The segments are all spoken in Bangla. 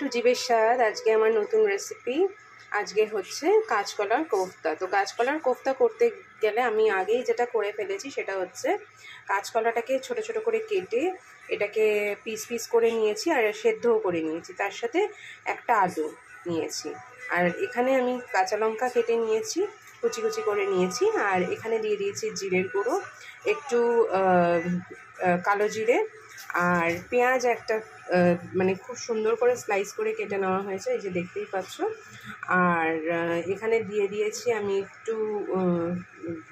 টু জীবের স্বাদ। আজকে আমার নতুন রেসিপি। আজকে হচ্ছে কাঁচকলার কোফতা। তো কাঁচকলার কোফতা করতে গেলে আমি আগেই যেটা করে ফেলেছি সেটা হচ্ছে কাঁচকলাটাকে ছোট ছোট করে কেটে এটাকে পিস পিস করে নিয়েছি আর সেদ্ধও করে নিয়েছি। তার সাথে একটা আলু নিয়েছি, আর এখানে আমি কাঁচা লঙ্কা কেটে নিয়েছি, কুচি কুচি করে নিয়েছি, আর এখানে দিয়ে দিয়েছি জিরের গুঁড়ো, একটু কালো জিরে, আর পেঁয়াজ একটা মানে খুব সুন্দর করে স্লাইস করে কেটে নেওয়া হয়েছে, এই যে দেখতেই পাচ্ছ। আর এখানে দিয়ে দিয়েছি আমি একটু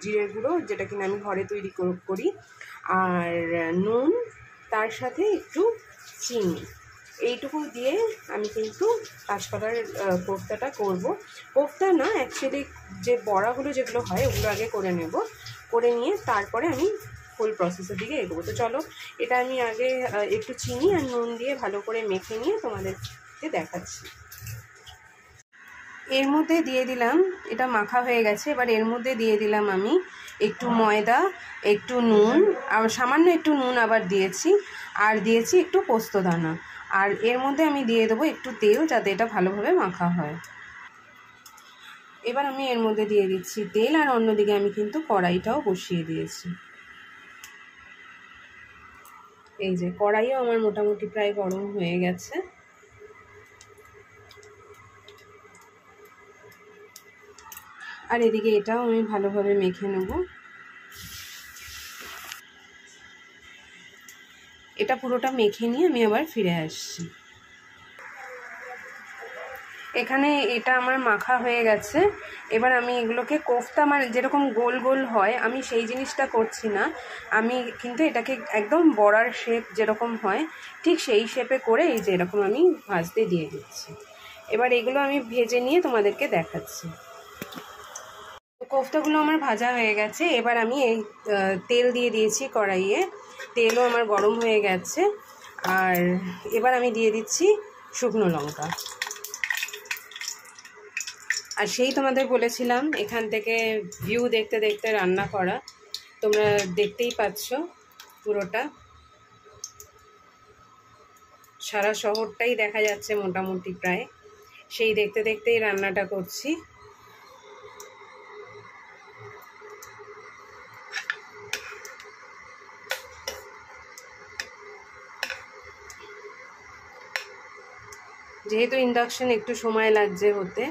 জিরের গুঁড়ো, যেটা কিনা আমি ঘরে তৈরি করি, আর নুন, তার সাথে একটু চিনি। এইটুকু দিয়ে আমি কিন্তু কাঁচকলার কোফতাটা করব। কোফতা না, অ্যাকচুয়ালি যে বড়াগুলো যেগুলো হয় ওগুলো আগে করে নেব, করে নিয়ে তারপরে আমি ফুল প্রসেসের দিকে এগোবো। তো চলো, এটা আমি আগে একটু চিনি আর নুন দিয়ে ভালো করে মেখে নিয়ে তোমাদেরকে দেখাচ্ছি। এর মধ্যে দিয়ে দিলাম, এটা মাখা হয়ে গেছে, এবার এর মধ্যে দিয়ে দিলাম আমি একটু ময়দা, একটু নুন, আর সামান্য একটু নুন আবার দিয়েছি, আর দিয়েছি একটু পোস্তদানা, আর এর মধ্যে আমি দিয়ে দেবো একটু তেল, যাতে এটা ভালোভাবে মাখা হয়। এবার আমি এর মধ্যে দিয়ে দিচ্ছি তেল, আর অন্যদিকে আমি কিন্তু কড়াইটাও বসিয়ে দিয়েছি। এই যে কড়াইও আমার মোটামুটি প্রায় গরম হয়ে গেছে। আর এদিকে এটাও আমি ভালোভাবে মেখে নেব। এটা পুরোটা মেখে নিয়ে আমি আবার ফিরে আসছি। এখানে এটা আমার মাখা হয়ে গেছে। এবার আমি এগুলোকে কোফতা, মানে যেরকম গোল গোল হয়, আমি সেই জিনিসটা করছি না। আমি কিন্তু এটাকে একদম বড়ার শেপ যেরকম হয় ঠিক সেই শেপে করে এই যে এরকম আমি ভাজতে দিয়ে দিচ্ছি। এবার এগুলো আমি ভেজে নিয়ে তোমাদেরকে দেখাচ্ছি। কোফতাগুলো আমার ভাজা হয়ে গেছে। এবার আমি এই তেল দিয়ে দিয়েছি কড়াইয়ে, তেলও আমার গরম হয়ে গেছে। আর এবার আমি দিয়ে দিচ্ছি শুকনো লঙ্কা। আর সেই তোমাদের বলেছিলাম এখান থেকে ভিউ দেখতে দেখতে রান্না করা, তোমরা দেখতেই পাচ্ছ পুরোটা, সারা শহরটাই দেখা যাচ্ছে মোটামুটি প্রায়। সেই দেখতে দেখতেই রান্নাটা করছি। যেহেতু ইন্ডাকশন একটু সময় লাগছে হতে,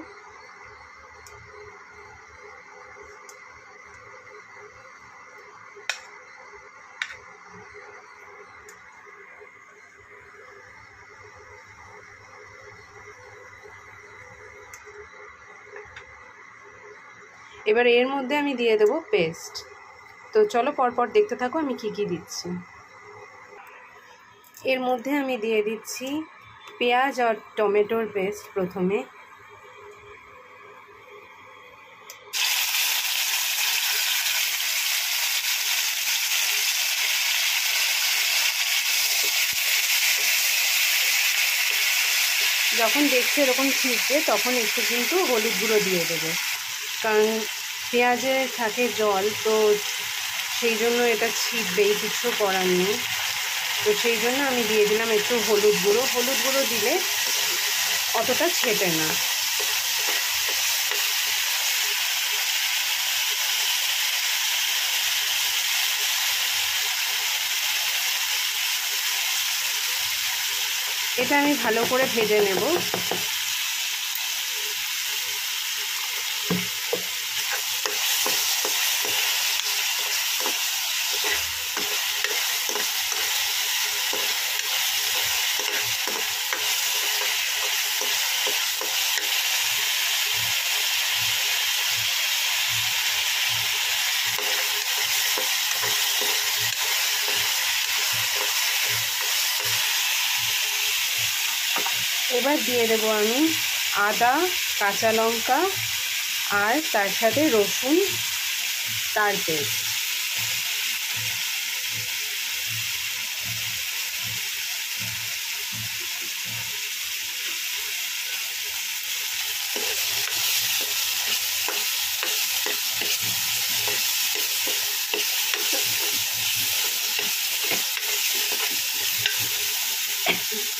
এবার এর মধ্যে আমি দিয়ে দেবো পেস্ট। তো চলো পরপর দেখতে থাকো আমি কি কি দিচ্ছি। এর মধ্যে আমি দিয়ে দিচ্ছি পেঁয়াজ আর টমেটোর পেস্ট প্রথমে, যখন দেখছি এরকম ছিটছে তখন একটু কিন্তু হলুদ গুঁড়ো দিয়ে দেবো, কারণ পেঁয়াজে থাকে জল, তো সেই জন্য এটা ছিটবেই, কিছু করার নেই। তো সেই জন্য আমি দিয়ে দিলাম একটু হলুদ গুঁড়ো। হলুদ গুঁড়ো দিলে অতটা ছেটে না। এটা আমি ভালো করে ভেজে নেব। এবার দিয়ে দেবো আমি আদা, কাঁচা লঙ্কা, আর তার সাথে রসুন, তার পেস্ট।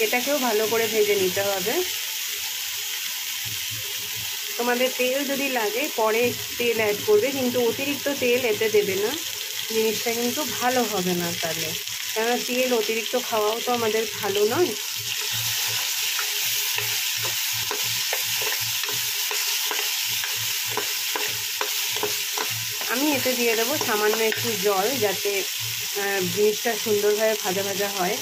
এটাকেও ভালো করে ভেজে নিতে হবে। তোমাদের তেল যদি লাগে পরে তেল অ্যাড করবে, কিন্তু অতিরিক্ত তেল এতে দেবে না, জিনিসটা কিন্তু ভালো হবে না তাহলে, কেননা তেল অতিরিক্ত খাওয়াও তো আমাদের ভালো নয়। আমি এতে দিয়ে দেবো সামান্য একটু জল, যাতে জিনিসটা সুন্দরভাবে ভাজা ভাজা হয়।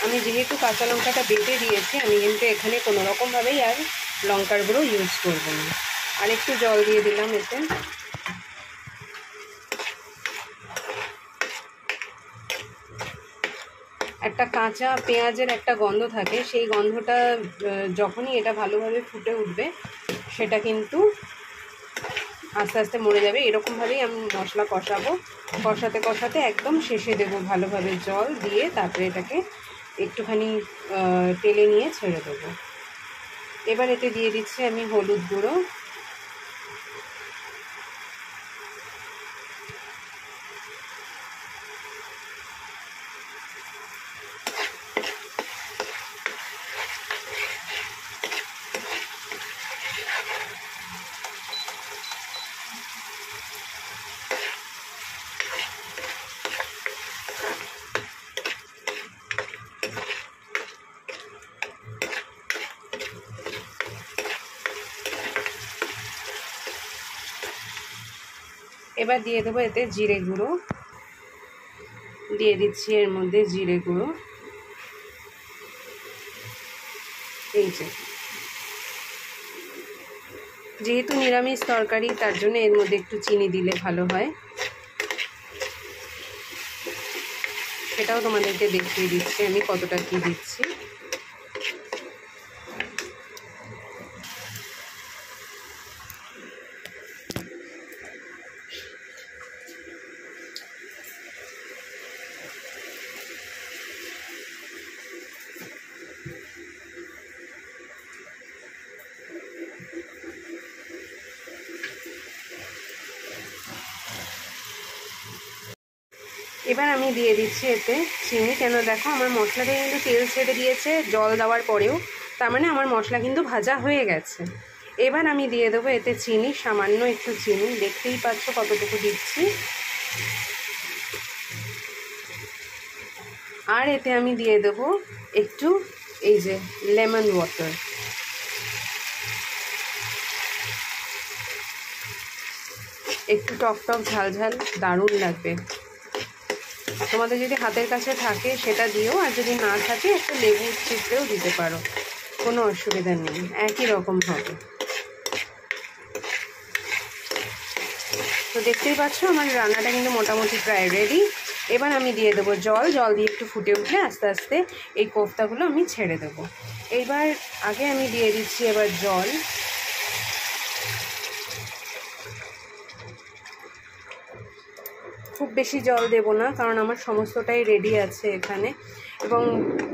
আমি যেহেতু কাঁচা লঙ্কাটা বেটে দিয়েছি, আমি কিন্তু এখানে কোনো রকমভাবেই আর লঙ্কার গুঁড়ো ইউজ করব না। আর একটু জল দিয়ে দিলাম এতে। একটা কাঁচা পেঁয়াজের একটা গন্ধ থাকে, সেই গন্ধটা যখনই এটা ভালোভাবে ফুটে উঠবে সেটা কিন্তু আস্তে আস্তে মরে যাবে। এরকমভাবেই আমি মশলা কষাবো, কষাতে কষাতে একদম শেষে দেবো ভালোভাবে জল দিয়ে, তারপরে এটাকে একটুখানি টেলে নিয়ে ছেড়ে দেবো। এবার এতে দিয়ে দিচ্ছি আমি হলুদ গুঁড়ো, এবার দিয়ে দেবো এতে জিরে গুঁড়ো, দিয়ে দিচ্ছি এর মধ্যে জিরে গুঁড়ো। এই যেহেতু নিরামিষ তরকারি, তার জন্য এর মধ্যে একটু চিনি দিলে ভালো হয়, সেটাও তোমাদেরকে দেখিয়ে দিচ্ছি আমি কতটা কি দিচ্ছি। এবার আমি দিয়ে দিচ্ছি এতে চিনি, কেন দেখো আমার মশলাটা কিন্তু তেল ছেড়ে দিয়েছে জল দেওয়ার পরেও, তার মানে আমার মশলা কিন্তু ভাজা হয়ে গেছে। এবার আমি দিয়ে দেবো এতে চিনি, সামান্য একটু চিনি, দেখতেই পাচ্ছ কতটুকু দিচ্ছি। আর এতে আমি দিয়ে দেবো একটু এই যে লেমন ওয়াটার, একটু টক টক ঝাল ঝাল, দারুণ লাগবে। তোমাদের যদি হাতের কাছে থাকে সেটা দিও, আর যদি না থাকে একটু লেবু চিপড়েও দিতে পারো, কোনো অসুবিধা নেই, একই রকম হবে। তো দেখতেই পাচ্ছ আমার রান্নাটা কিন্তু মোটামুটি প্রায় রেডি। এবার আমি দিয়ে দেবো জল, জল দিয়ে একটু ফুটে উঠলে আস্তে আস্তে এই কোফতাগুলো আমি ছেড়ে দেবো। এইবার আগে আমি দিয়ে দিচ্ছি এবার জল, খুব বেশি জল দেব না, কারণ আমার সমস্তটাই রেডি আছে এখানে, এবং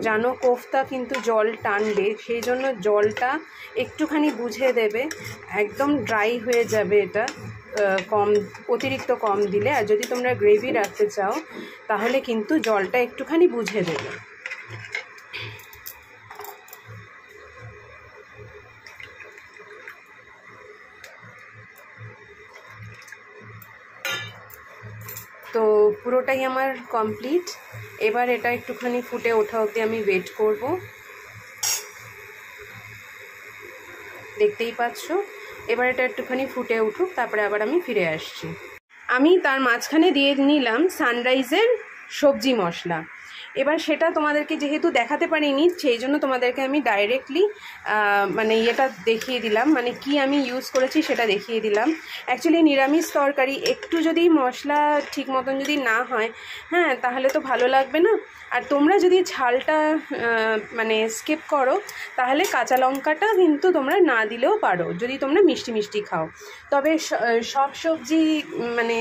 জানো কোফতা কিন্তু জল টানবে, সেই জন্য জলটা একটুখানি বুঝে দেবে, একদম ড্রাই হয়ে যাবে এটা কম, অতিরিক্ত কম দিলে। আর যদি তোমরা গ্রেভি রাখতে চাও তাহলে কিন্তু জলটা একটুখানি বুঝে দেবে। তো পুরোটাই আমার কমপ্লিট। এবার এটা একটুখানি ফুটে ওঠা অবধি আমি ওয়েট করব। দেখতেই পাচ্ছ, এবার এটা একটুখানি ফুটে উঠুক, তারপরে আবার আমি ফিরে আসছি। আমি তার মাঝখানে দিয়ে নিলাম সানরাইজের সবজি মশলা। এবার সেটা তোমাদেরকে যেহেতু দেখাতে পারিনি, সেই জন্য তোমাদেরকে আমি ডাইরেক্টলি মানে এটা দেখিয়ে দিলাম, মানে কি আমি ইউজ করেছি সেটা দেখিয়ে দিলাম। অ্যাকচুয়ালি নিরামিষ তরকারি একটু যদি মশলা ঠিক মতন যদি না হয়, হ্যাঁ, তাহলে তো ভালো লাগবে না। আর তোমরা যদি ঝালটা মানে স্কিপ করো, তাহলে কাঁচা লঙ্কাটা কিন্তু তোমরা না দিলেও পারো যদি তোমরা মিষ্টি মিষ্টি খাও। তবে সব সবজি মানে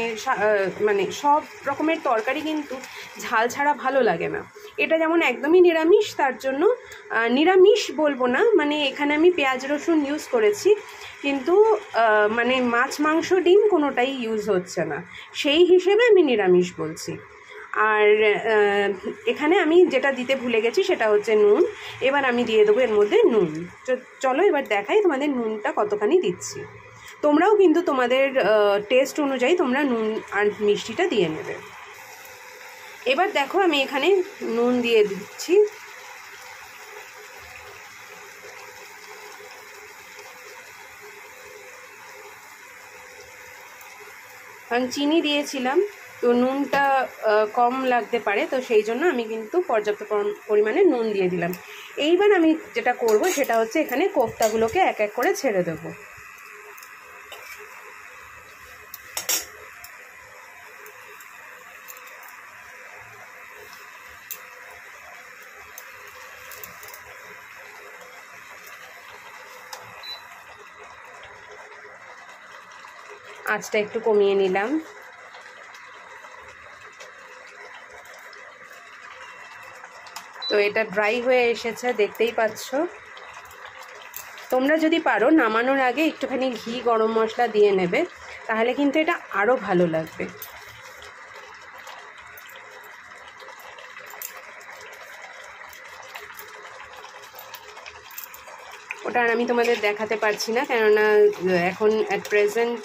মানে সব রকমের তরকারি কিন্তু ঝাল ছাড়া ভালো লাগে না। এটা যেমন একদমই নিরামিষ, তার জন্য নিরামিষ বলবো না, মানে এখানে আমি পেঁয়াজ রসুন ইউজ করেছি, কিন্তু মানে মাছ মাংস ডিম কোনোটাই ইউজ হচ্ছে না, সেই হিসেবে আমি নিরামিষ বলছি। আর এখানে আমি যেটা দিতে ভুলে গেছি সেটা হচ্ছে নুন। এবার আমি দিয়ে দেবো এর মধ্যে নুন। চলো এবার দেখাই তোমাদের নুনটা কতখানি দিচ্ছি। তোমরাও কিন্তু তোমাদের টেস্ট অনুযায়ী তোমরা নুন আর মিষ্টিটা দিয়ে নেবে। এবার দেখো আমি এখানে নুন দিয়ে দিচ্ছি। কারণ চিনি দিয়েছিলাম, তো নুনটা কম লাগতে পারে, তো সেই জন্য আমি কিন্তু পর্যাপ্ত পরিমাণে নুন দিয়ে দিলাম। এইবার আমি যেটা করব সেটা হচ্ছে এখানে কোফতাগুলোকে এক এক করে ছেড়ে দেবো। আঁচটা একটু কমিয়ে নিলাম। তো এটা ড্রাই হয়ে এসেছে, দেখতেই পাচ্ছ। তোমরা যদি পারো নামানোর আগে একটুখানি ঘি গরম মশলা দিয়ে নেবে, তাহলে কিন্তু এটা আরও ভালো লাগবে। ওটা আর আমি তোমাদের দেখাতে পারছি না, কেননা এখন অ্যাট প্রেজেন্ট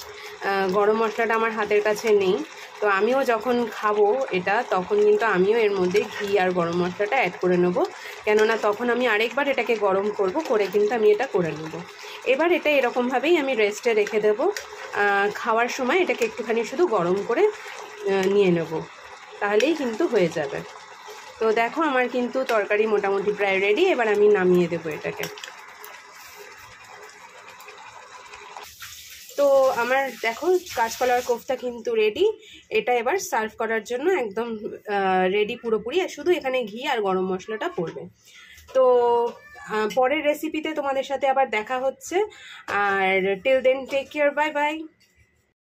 গরম মশলাটা আমার হাতের কাছে নেই। তো আমিও যখন খাবো এটা, তখন কিন্তু আমিও এর মধ্যে ঘি আর গরম মশলাটা অ্যাড করে নেবো, কেননা তখন আমি আরেকবার এটাকে গরম করে কিন্তু আমি এটা করে নেব। এবার এটা এরকমভাবেই আমি রেস্টে রেখে দেবো। খাওয়ার সময় এটাকে একটুখানি শুধু গরম করে নিয়ে নেব, তাহলেই কিন্তু হয়ে যাবে। তো দেখো আমার কিন্তু তরকারি মোটামুটি প্রায় রেডি। এবার আমি নামিয়ে দেবো এটাকে। তো আমার দেখো কাঁচকলার কোফতা কিন্তু রেডি। এটা এবার সার্ভ করার জন্য একদম রেডি পুরোপুরি, আর শুধু এখানে ঘি আর গরম মশলাটা পড়বে। তো পরের রেসিপিতে তোমাদের সাথে আবার দেখা হচ্ছে। আর till then take care, bye by.